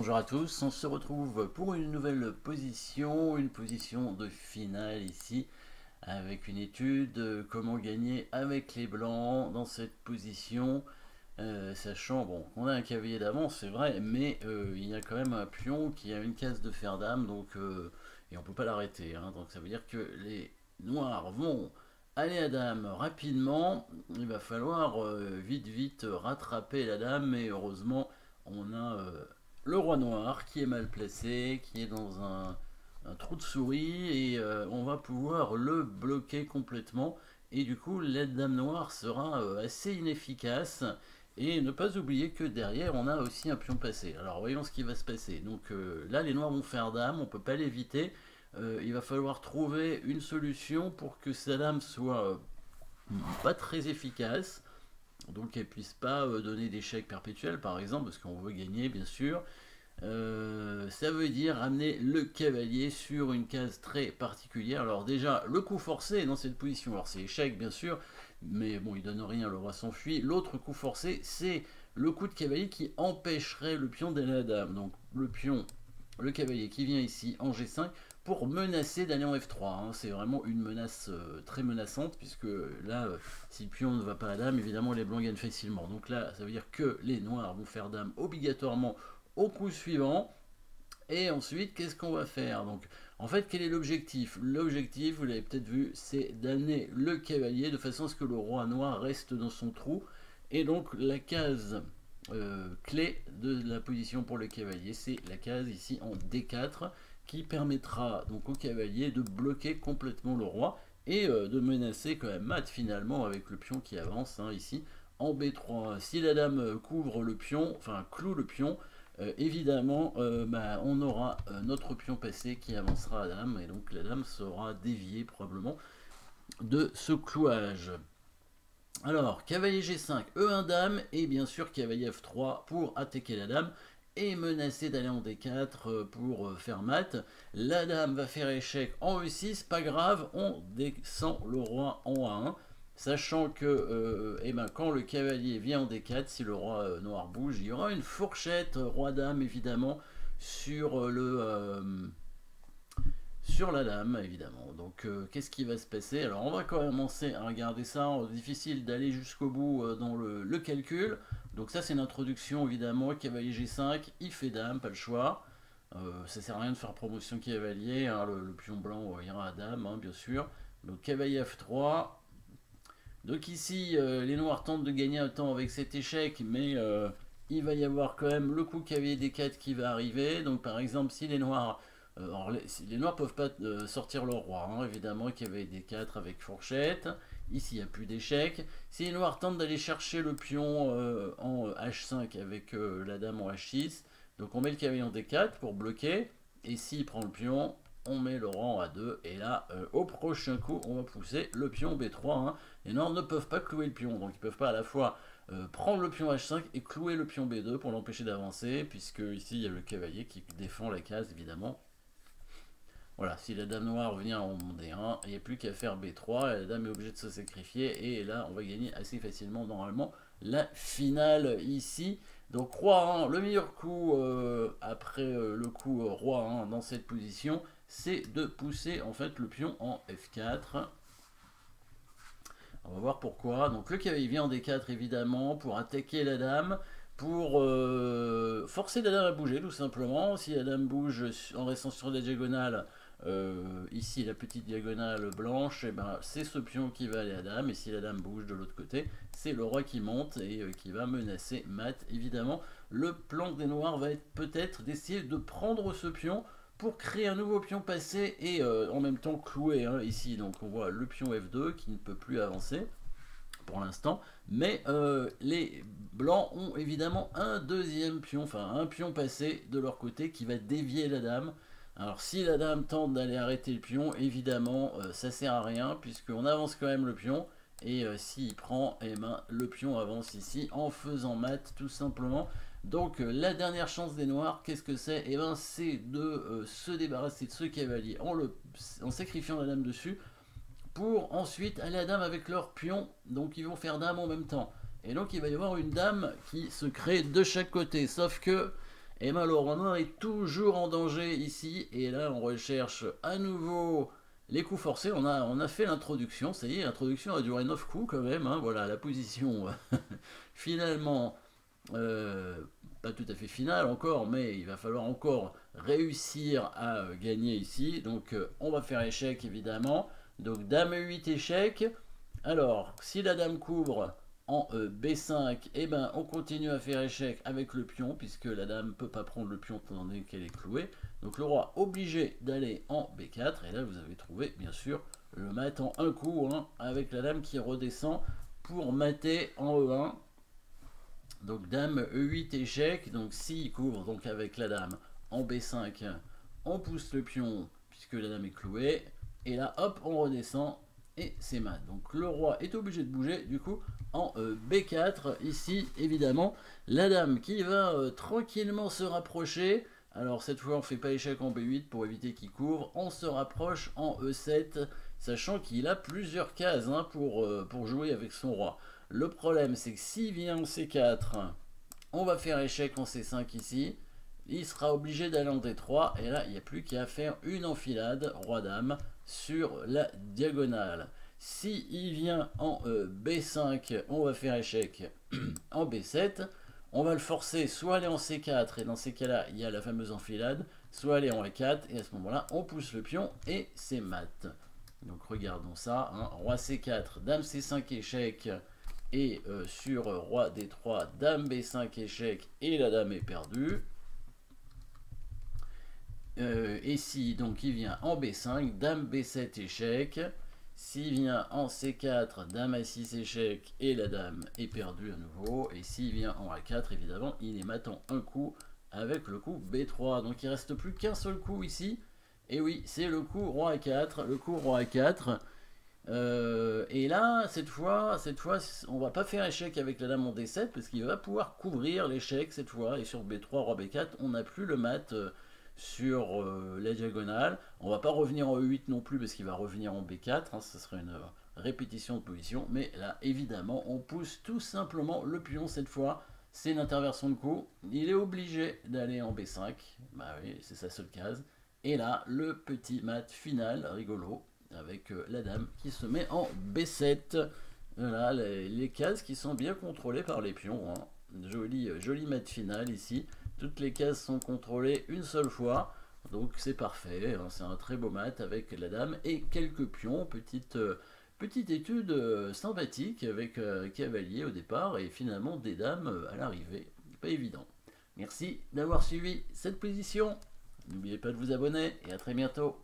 bonjour à tous, on se retrouve pour une nouvelle position, une position de finale ici, avec une étude, comment gagner avec les blancs dans cette position, sachant bon, qu'on a un cavalier d'avance, c'est vrai, mais il y a quand même un pion qui a une case de fer dame, donc, et on peut pas l'arrêter, hein, donc ça veut dire que les noirs vont aller à dame rapidement, il va falloir vite rattraper la dame, mais heureusement on a le roi noir qui est mal placé, qui est dans un trou de souris, et on va pouvoir le bloquer complètement, et du coup la dame noire sera assez inefficace, et ne pas oublier que derrière on a aussi un pion passé. Alors voyons ce qui va se passer. Donc là les noirs vont faire dame, on peut pas l'éviter, il va falloir trouver une solution pour que sa dame soit pas très efficace, donc qu'elle puisse pas donner d'échec perpétuel par exemple, parce qu'on veut gagner bien sûr. Ça veut dire amener le cavalier sur une case très particulière. Alors déjà le coup forcé dans cette position, alors c'est échec bien sûr, mais bon il donne rien, le roi s'enfuit. L'autre coup forcé c'est le coup de cavalier qui empêcherait le pion d'aller à la dame. Donc le cavalier qui vient ici en G5 pour menacer d'aller en F3, hein. C'est vraiment une menace très menaçante, puisque là, si le pion ne va pas à dame, évidemment les blancs gagnent facilement. Donc là, ça veut dire que les noirs vont faire dame obligatoirement au coup suivant. Et ensuite, qu'est-ce qu'on va faire? Donc, en fait, quel est l'objectif? L'objectif, vous l'avez peut-être vu, c'est d'amener le cavalier de façon à ce que le roi noir reste dans son trou. Et donc, la case clé de la position pour le cavalier, c'est la case ici en D4, qui permettra donc au cavalier de bloquer complètement le roi et de menacer quand même mat finalement avec le pion qui avance, hein, ici en B3. Si la dame couvre le pion, enfin cloue le pion, évidemment on aura notre pion passé qui avancera à dame, et donc la dame sera déviée probablement de ce clouage. Alors cavalier G5, E1 dame, et bien sûr cavalier F3 pour attaquer la dame et menacer d'aller en D4 pour faire mat. La dame va faire échec en E6, pas grave, on descend le roi en A1, sachant que quand le cavalier vient en D4, si le roi noir bouge, il y aura une fourchette roi-dame évidemment sur sur la dame évidemment. Donc qu'est-ce qui va se passer? Alors on va commencer à regarder ça, difficile d'aller jusqu'au bout dans le calcul. Donc ça c'est une introduction évidemment, cavalier G5, il fait dame, pas le choix. Ça sert à rien de faire promotion cavalier, hein, le pion blanc ira à dame, hein, bien sûr. Donc cavalier F3. Donc ici les noirs tentent de gagner un temps avec cet échec, mais il va y avoir quand même le coup cavalier D4 qui va arriver. Donc par exemple si les noirs... alors, les noirs peuvent pas sortir leur roi, hein, évidemment, cavalier D4 avec fourchette. Ici, il n'y a plus d'échec. Si les noirs tentent d'aller chercher le pion en H5 avec la dame en H6, donc on met le cavalier en D4 pour bloquer. Et s'il prend le pion, on met le roi en A2. Et là, au prochain coup, on va pousser le pion B3. Hein. Les noirs ne peuvent pas clouer le pion, donc ils ne peuvent pas à la fois prendre le pion H5 et clouer le pion B2 pour l'empêcher d'avancer, puisque ici, il y a le cavalier qui défend la case, évidemment. Voilà, si la dame noire vient en D1, il n'y a plus qu'à faire B3, la dame est obligée de se sacrifier, et là on va gagner assez facilement normalement la finale ici. Donc roi 1, le meilleur coup après le coup roi 1 dans cette position, c'est de pousser en fait le pion en F4. On va voir pourquoi. Donc le cavalier vient en D4 évidemment pour attaquer la dame, pour forcer la dame à bouger tout simplement. Si la dame bouge en restant sur la diagonale, ici la petite diagonale blanche, et ben, c'est ce pion qui va aller à dame, et si la dame bouge de l'autre côté, c'est le roi qui monte et qui va menacer mat évidemment. Le plan des noirs va être peut-être d'essayer de prendre ce pion pour créer un nouveau pion passé et en même temps clouer, hein, ici. Donc on voit le pion F2 qui ne peut plus avancer pour l'instant, mais les blancs ont évidemment un deuxième pion, enfin un pion passé de leur côté qui va dévier la dame. Alors si la dame tente d'aller arrêter le pion, évidemment ça sert à rien puisqu'on avance quand même le pion, et s'il prend, eh ben, le pion avance ici en faisant mat tout simplement. Donc la dernière chance des noirs, qu'est-ce que c'est? Eh ben c'est de se débarrasser de ce cavalier en sacrifiant la dame dessus, pour ensuite aller à dame avec leur pion. Donc ils vont faire dame en même temps. Et donc il va y avoir une dame qui se crée de chaque côté. Sauf que, Et bien le roi noir est toujours en danger ici. Et là, on recherche à nouveau les coups forcés. On a fait l'introduction. Ça y est, l'introduction a duré 9 coups quand même. Hein. Voilà, la position finalement, euh, pas tout à fait finale encore, mais il va falloir encore réussir à gagner ici. Donc on va faire échec évidemment. Donc dame E8 échec. Alors, si la dame couvre en B5, eh ben, on continue à faire échec avec le pion, puisque la dame ne peut pas prendre le pion étant donné qu'elle est clouée. Donc le roi obligé d'aller en B4, et là vous avez trouvé bien sûr le mat en un coup, hein, avec la dame qui redescend pour mater en E1. Donc dame E8 échec, donc s'il couvre donc avec la dame en B5, on pousse le pion puisque la dame est clouée, et là hop on redescend et c'est mat. Donc le roi est obligé de bouger du coup en B4, ici évidemment la dame qui va tranquillement se rapprocher. Alors cette fois on ne fait pas échec en B8 pour éviter qu'il couvre, on se rapproche en E7, sachant qu'il a plusieurs cases hein, pour jouer avec son roi. Le problème, c'est que s'il vient en C4, on va faire échec en C5 ici. Il sera obligé d'aller en D3. Et là, il n'y a plus qu'à faire une enfilade, roi-dame, sur la diagonale. S'il vient en B5, on va faire échec en B7. On va le forcer soit aller en C4, et dans ces cas-là, il y a la fameuse enfilade, soit aller en A4, et à ce moment-là, on pousse le pion, et c'est mat. Donc regardons ça, hein. Roi C4, dame C5 échec, et sur roi D3, dame B5 échec, et la dame est perdue. Et si donc il vient en B5, dame B7 échec, s'il vient en C4, dame A6 échec, et la dame est perdue à nouveau, et s'il vient en A4, évidemment, il est matant un coup avec le coup B3. Donc il ne reste plus qu'un seul coup ici, et oui, c'est le coup roi A4, le coup roi A4. Et là, cette fois, on va pas faire échec avec la dame en D7 parce qu'il va pouvoir couvrir l'échec cette fois. Et sur B3, roi B4, on n'a plus le mat sur la diagonale. On va pas revenir en E8 non plus parce qu'il va revenir en B4. Hein, ce serait une répétition de position. Mais là, évidemment, on pousse tout simplement le pion cette fois. C'est une interversion de coup. Il est obligé d'aller en B5. Bah oui, c'est sa seule case. Et là, le petit mat final, rigolo, avec la dame qui se met en B7. Voilà, les cases qui sont bien contrôlées par les pions. Hein. Joli mat final ici. Toutes les cases sont contrôlées une seule fois. Donc c'est parfait. Hein. C'est un très beau mat avec la dame et quelques pions. Petite étude sympathique avec cavalier au départ et finalement des dames à l'arrivée. Pas évident. Merci d'avoir suivi cette position. N'oubliez pas de vous abonner et à très bientôt.